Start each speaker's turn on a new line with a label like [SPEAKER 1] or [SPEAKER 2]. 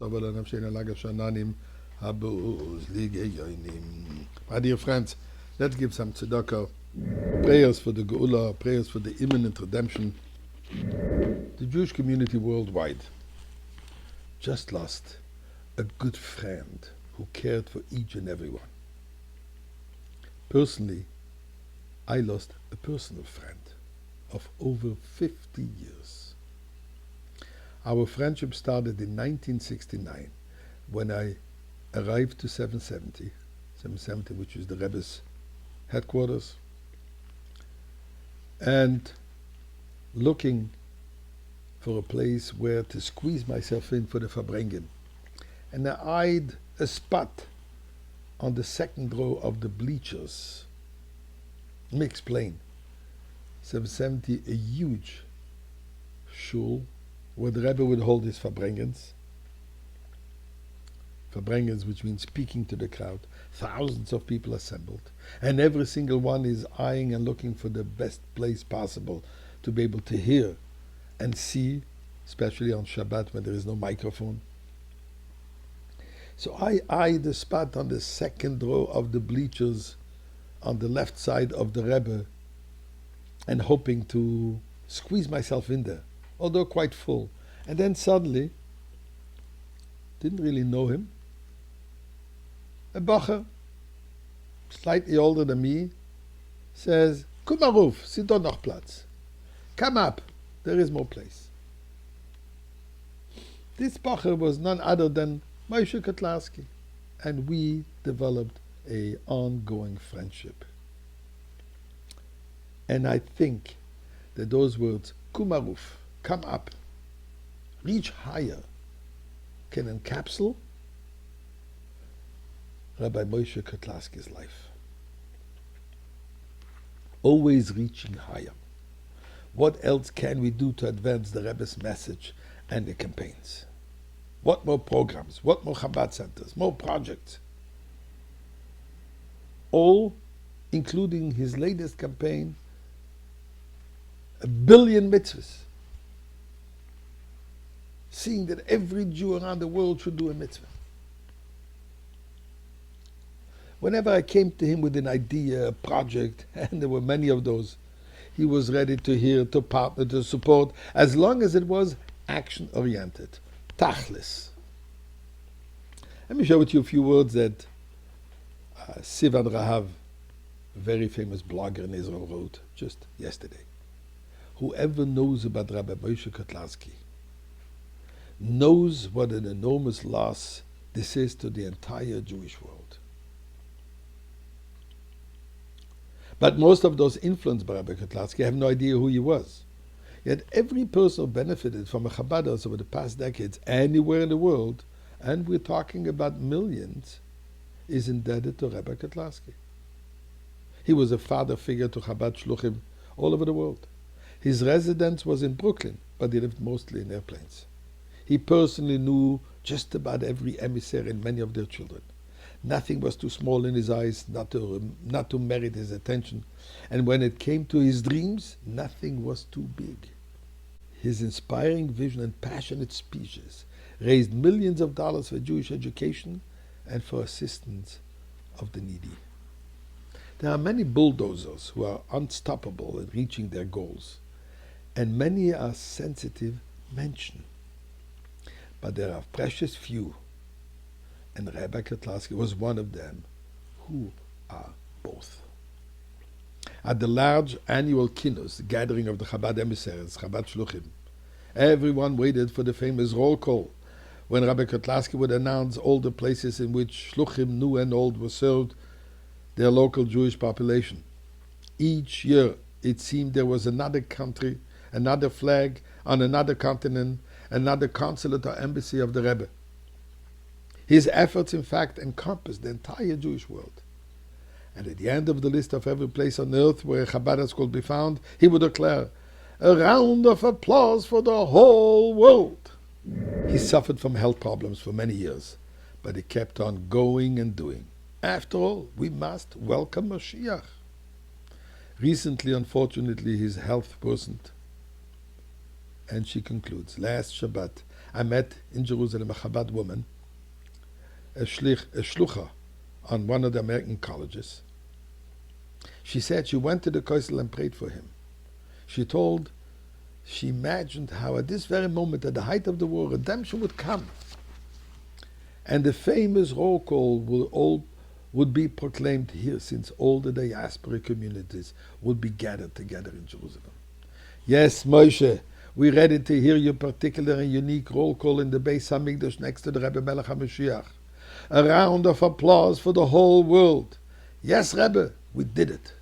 [SPEAKER 1] My dear friends, let's give some tzedakah, prayers for the Geula, prayers for the imminent redemption. The Jewish community worldwide just lost a good friend who cared for each and every one. Personally, I lost a personal friend of over 50 years. Our friendship started in 1969 when I arrived to 770, which is the Rebbe's headquarters, and looking for a place where to squeeze myself in for the Farbrengen. And I eyed a spot on the second row of the bleachers. Let me explain. 770, a huge shul where the Rebbe would hold his Farbrengens. Farbrengens, which means speaking to the crowd. Thousands of people assembled. And every single one is eyeing and looking for the best place possible to be able to hear and see, especially on Shabbat when there is no microphone. So I eyed the spot on the second row of the bleachers on the left side of the Rebbe and hoping to squeeze myself in there, although quite full. And then suddenly, didn't really know him, a bacher, slightly older than me, says, "Komm mal ruf, sit dort noch Platz. Come up, there is more place." This bacher was none other than Moshe Kotlarski, and we developed an ongoing friendship. And I think that those words, "Komm mal ruf," come up, reach higher, can encapsulate Rabbi Moshe Kotlarski's life. Always reaching higher. What else can we do to advance the Rebbe's message and the campaigns? What more programs? What more Chabad centers? More projects? All, including his latest campaign, 1 billion mitzvahs. Seeing that every Jew around the world should do a mitzvah. Whenever I came to him with an idea, a project, and there were many of those, he was ready to hear, to partner, to support, as long as it was action-oriented, tachlis. Let me share with you a few words that Sivan Rahav, a very famous blogger in Israel, wrote just yesterday. Whoever knows about Rabbi Moshe Kotlarski knows what an enormous loss this is to the entire Jewish world. But most of those influenced by Rabbi Kotlarski have no idea who he was. Yet every person who benefited from a Chabad over the past decades, anywhere in the world, and we're talking about millions, is indebted to Rabbi Kotlarski. He was a father figure to Chabad Shluchim all over the world. His residence was in Brooklyn, but he lived mostly in airplanes. He personally knew just about every emissary and many of their children. Nothing was too small in his eyes, not to merit his attention. And when it came to his dreams, nothing was too big. His inspiring vision and passionate speeches raised millions of dollars for Jewish education and for assistance of the needy. There are many bulldozers who are unstoppable in reaching their goals, and many are sensitive mention. But there are precious few, and Rabbi Kotlarski was one of them, who are both. At the large annual kinnus, the gathering of the Chabad emissaries, Chabad Shluchim, everyone waited for the famous roll call, when Rabbi Kotlarski would announce all the places in which Shluchim, new and old, were served their local Jewish population. Each year, it seemed there was another country, another flag on another continent, another consulate or embassy of the Rebbe. His efforts, in fact, encompassed the entire Jewish world. And at the end of the list of every place on earth where a Chabadist could be found, he would declare, "A round of applause for the whole world." He suffered from health problems for many years, but he kept on going and doing. After all, we must welcome Mashiach. Recently, unfortunately, his health worsened. And she concludes, "Last Shabbat, I met in Jerusalem a Chabad woman, a shlucha on one of the American colleges. She said she went to the Koisel and prayed for him. She imagined how at this very moment, at the height of the war, redemption would come. And the famous roll call would be proclaimed here, since all the diaspora communities would be gathered together in Jerusalem. Yes, Moshe, we're ready to hear your particular and unique roll call in the Beis Hamikdash next to the Rebbe Melech HaMashiach. A round of applause for the whole world. Yes, Rebbe, we did it.